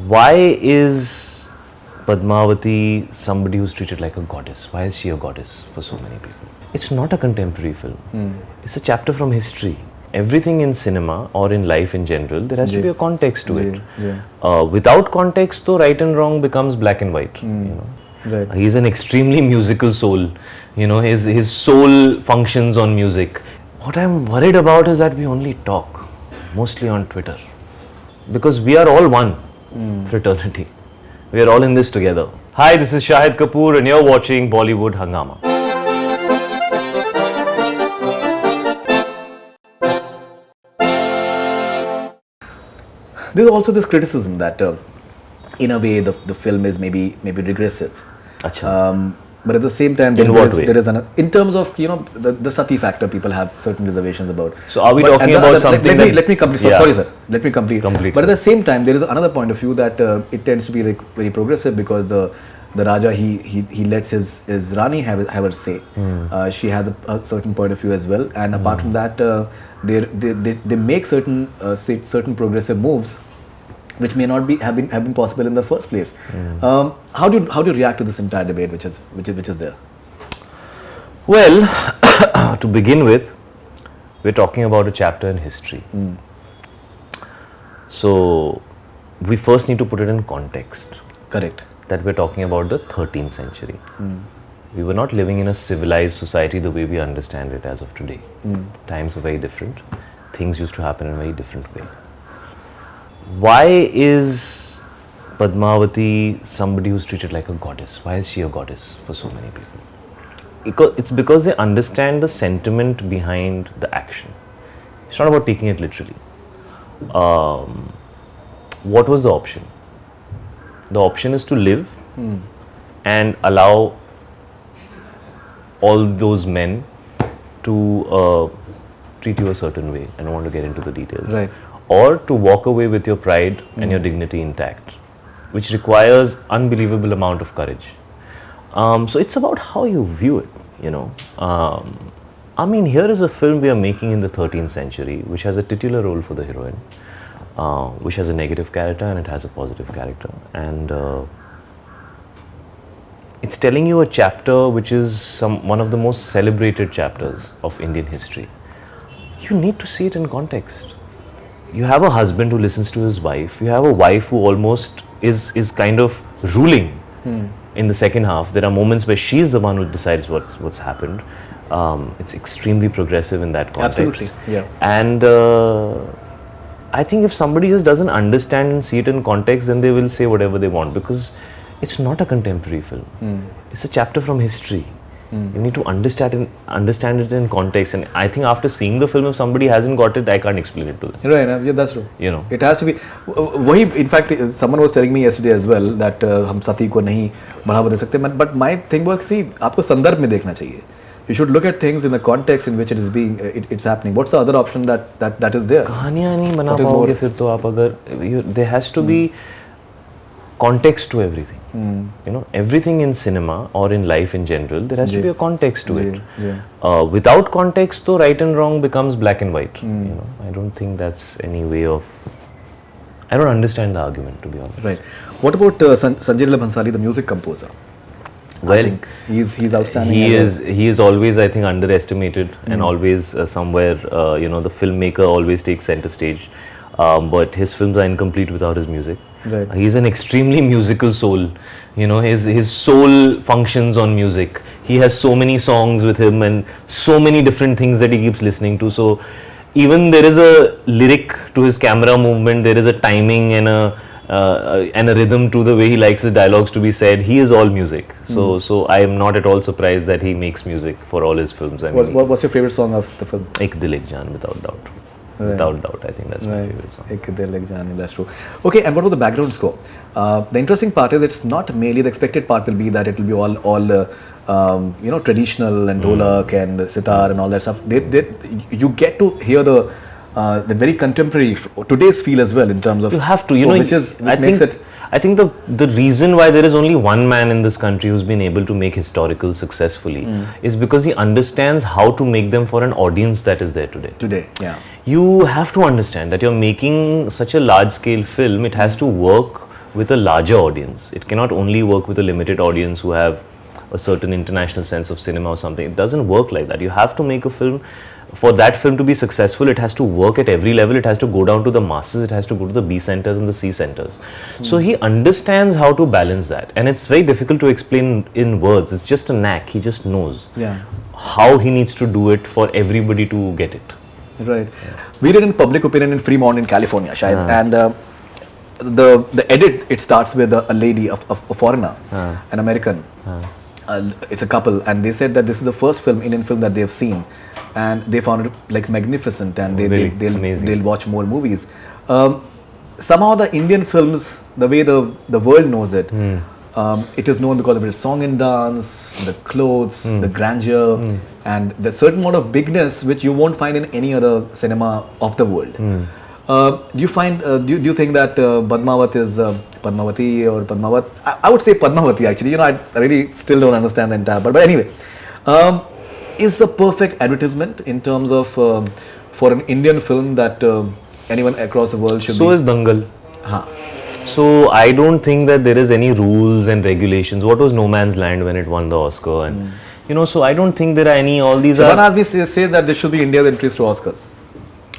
Why is Padmaavat somebody who's treated like a goddess? Why is she a goddess for so many people? It's not a contemporary film. It's a chapter from history. Everything in cinema or in life in general, there has to be a context to it. Without context, though, right and wrong becomes black and white. You know, Right. he's an extremely musical soul. You know, his soul functions on music. What I'm worried about is that we only talk, mostly on Twitter, because we are all one fraternity. We are all in this together. Hi, this is Shahid Kapoor, and you're watching Bollywood Hungama. There's also this criticism that, in a way, the film is maybe regressive. Acha. But at the same time, In what way? there is in terms of the sati factor, people have certain reservations about. So are we talking about something? Let me complete. Yeah. Sorry, sir. Let me complete. Complete, But at sir. the same time, there is another point of view that it tends to be very progressive because the Raja he lets his Rani have her say. She has a certain point of view as well, and apart from that, they make certain progressive moves, which may not have been possible in the first place. How do you react to this entire debate, which is there? Well, to begin with, we're talking about a chapter in history. So, we first need to put it in context. Correct. That we're talking about the 13th century. We were not living in a civilized society the way we understand it as of today. Times are very different. Things used to happen in a very different way. Why is Padmaavat somebody who's treated like a goddess? Why is she a goddess for so many people? It's because they understand the sentiment behind the action. It's not about taking it literally. What was the option? The option is to live and allow all those men to treat you a certain way. I don't want to get into the details. Right. Or to walk away with your pride and your dignity intact, which requires unbelievable amount of courage. So it's about how you view it, you know. I mean, here is a film we are making in the 13th century, which has a titular role for the heroine, which has a negative character and it has a positive character. And it's telling you a chapter which is one of the most celebrated chapters of Indian history. You need to see it in context. You have a husband who listens to his wife. You have a wife who almost is kind of ruling in the second half. There are moments where she's the one who decides what's happened. It's extremely progressive in that context. Absolutely, yeah. And I think if somebody just doesn't understand and see it in context, then they will say whatever they want, because it's not a contemporary film. It's a chapter from history. You need to understand it in context, and I think after seeing the film, if somebody hasn't got it, I can't explain it to them. Right, yeah, that's true. You know, it has to be. In fact, someone was telling me yesterday as well that हम सती को नहीं बढ़ावा दे सकते. But my thing was, see, आपको संदर्भ में देखना चाहिए. You should look at things in the context in which it is it's happening. What's the other option that is there? कहानियाँ नहीं बना पाओगे फिर तो आप अगर there has to be context to everything. You know, everything in cinema or in life in general, there has to be a context to it. Without context, though, right and wrong becomes black and white. You know, I don't think that's any way of. I don't understand the argument, to be honest. Right. What about Sanjay Leela Bhansali, the music composer? Well, I think he's outstanding. He is always, I think, underestimated and always somewhere. You know, the filmmaker always takes center stage, but his films are incomplete without his music. Right. He's an extremely musical soul. You know, his soul functions on music. He has so many songs with him and so many different things that he keeps listening to. So even there is a lyric to his camera movement. There is a timing and a rhythm to the way he likes his dialogues to be said. He is all music. So I am not at all surprised that he makes music for all his films. I mean, what's your favorite song of the film? Ek Dil Ek Jaan, without doubt. Right. Without doubt, I think that's my favorite song. Ek Dil Ek Jaan, that's true. Okay, and what about the background score? The interesting part is it's not merely the expected part will be that it will be all traditional and dholak and sitar and all that stuff. You get to hear the very contemporary today's feel as well in terms of. You have to, I think the reason why there is only one man in this country who's been able to make historicals successfully is because he understands how to make them for an audience that is there today. Today, you have to understand that you're making such a large scale film. It has to work with a larger audience. It cannot only work with a limited audience who have a certain international sense of cinema or something. It doesn't work like that. You have to make a film. For that film to be successful, it has to work at every level. It has to go down to the masses. It has to go to the B centers and the C centers. So he understands how to balance that, and it's very difficult to explain in words. It's just a knack. He just knows how he needs to do it for everybody to get it. Right. We did in Public Opinion in Fremont in California, Shahid, and the edit, it starts with a lady, a foreigner, an American. It's a couple, and they said that this is the first film, Indian film, that they have seen, and they found it like magnificent, and they'll watch more movies. Somehow the Indian films, the way the world knows it, it is known because of its song and dance, the clothes, the grandeur, and the certain amount of bigness which you won't find in any other cinema of the world. Do you find? Do you think that Padmaavat is Padmavati or Padmaavat? I would say Padmavati actually. You know, I really still don't understand the entire. But anyway, is the perfect advertisement in terms of for an Indian film that anyone across the world should. So is Dangal. So I don't think that there is any rules and regulations. What was No Man's Land when it won the Oscar, and you know, so I don't think there are any. All these Shaban Azmi says that this should be India's entries to Oscars.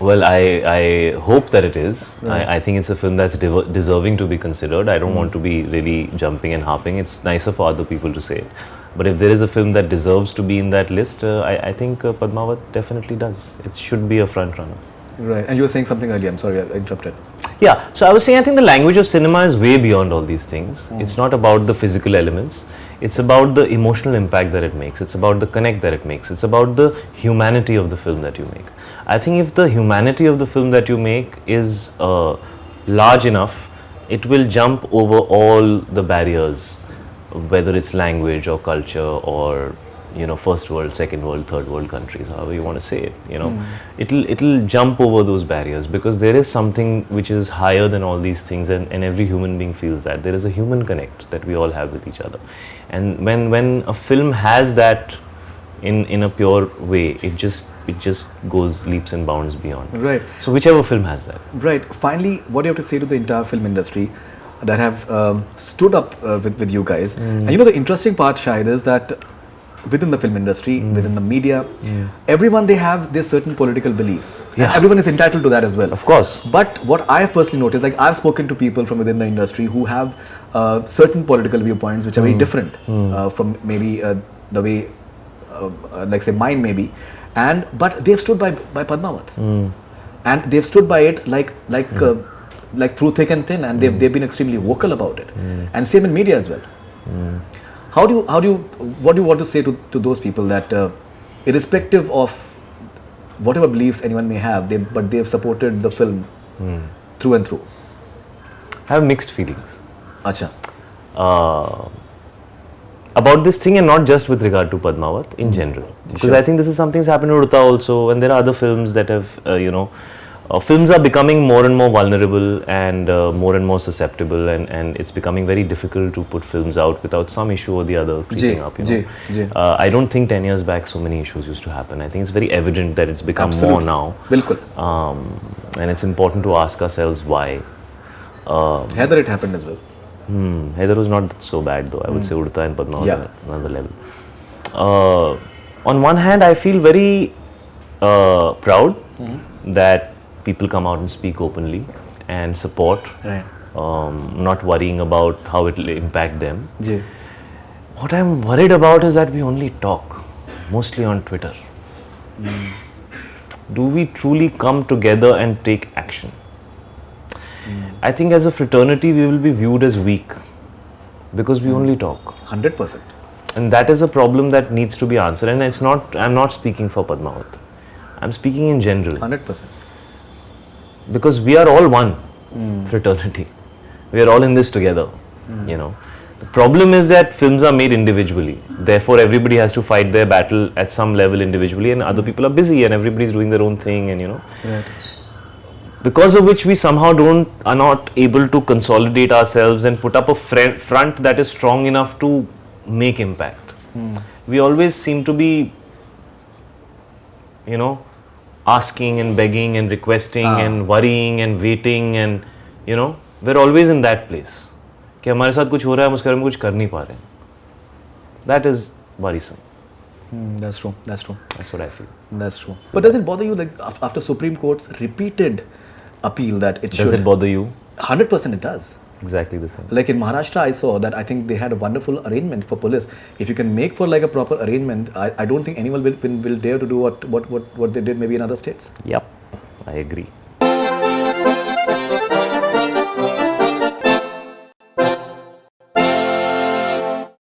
Well, I hope that it is. Right. I think it's a film that's deserving to be considered. I don't want to be really jumping and harping. It's nicer for other people to say it. But if there is a film that deserves to be in that list, I think Padmaavat definitely does. It should be a front runner. Right. And you were saying something earlier. I'm sorry, I interrupted. Yeah. So I was saying, I think the language of cinema is way beyond all these things. It's not about the physical elements. It's about the emotional impact that it makes. It's about the connect that it makes. It's about the humanity of the film that you make. I think if the humanity of the film that you make is large enough, it will jump over all the barriers, whether it's language or culture or, you know, first world, second world, third world countries, however you want to say it, you know, it'll jump over those barriers, because there is something which is higher than all these things, and every human being feels that. There is a human connect that we all have with each other. And when a film has that in a pure way, it just goes leaps and bounds beyond. Right. So whichever film has that. Right. Finally, what do you have to say to the entire film industry that have stood up with you guys? And you know, the interesting part, Shahid, is that within the film industry, within the media, everyone, they have their certain political beliefs. Yeah. Everyone is entitled to that as well. Of course. But what I have personally noticed, like I've spoken to people from within the industry who have certain political viewpoints which are very different from maybe the way, like say mine maybe, but they've stood by Padmaavat, and they've stood by it like through thick and thin, and they've been extremely vocal about it, and same in media as well. What do you want to say to those people that irrespective of whatever beliefs anyone may have, they've supported the film through and through? I have mixed feelings. Acha. About this thing, and not just with regard to Padmaavat, in general. Because I think this is something that's happened to Urta also, and there are other films that have, films are becoming more and more vulnerable and more susceptible, and it's becoming very difficult to put films out without some issue or the other creeping up. I don't think 10 years back so many issues used to happen. I think it's very evident that it's become more now. Bilkul. And it's important to ask ourselves why. Heather, it happened as well. Heather was not so bad though. I would say Urta and Padmaavat are another level. On one hand, I feel very proud that people come out and speak openly and support, not worrying about how it will impact them. What I'm worried about is that we only talk, mostly on Twitter. Do we truly come together and take action? I think as a fraternity we will be viewed as weak because we only talk. 100%. And that is a problem that needs to be answered. And it's not, I'm not speaking for Padmaavat. I'm speaking in general. 100%. Because we are all one fraternity. We are all in this together, you know. The problem is that films are made individually. Therefore, everybody has to fight their battle at some level individually, and other people are busy and everybody's doing their own thing, and you know. Right. Because of which we somehow are not able to consolidate ourselves and put up a front that is strong enough to make impact. We always seem to be, you know, asking and begging and requesting and worrying and waiting, and you know, we're always in that place. कि हमारे साथ कुछ हो रहा है, हम उसके बारे में कुछ कर नहीं पा रहे हैं. That is worrisome. That's true. That's true. That's what I feel. That's true. But does it bother you, like after Supreme Court's repeated appeal that it should? Does it bother you? 100% it does. Exactly the same. Like in Maharashtra, I saw that I think they had a wonderful arrangement for police. If you can make for like a proper arrangement, I don't think anyone will dare to do what they did maybe in other states. Yep, I agree.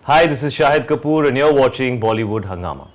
Hi, this is Shahid Kapoor and you're watching Bollywood Hungama.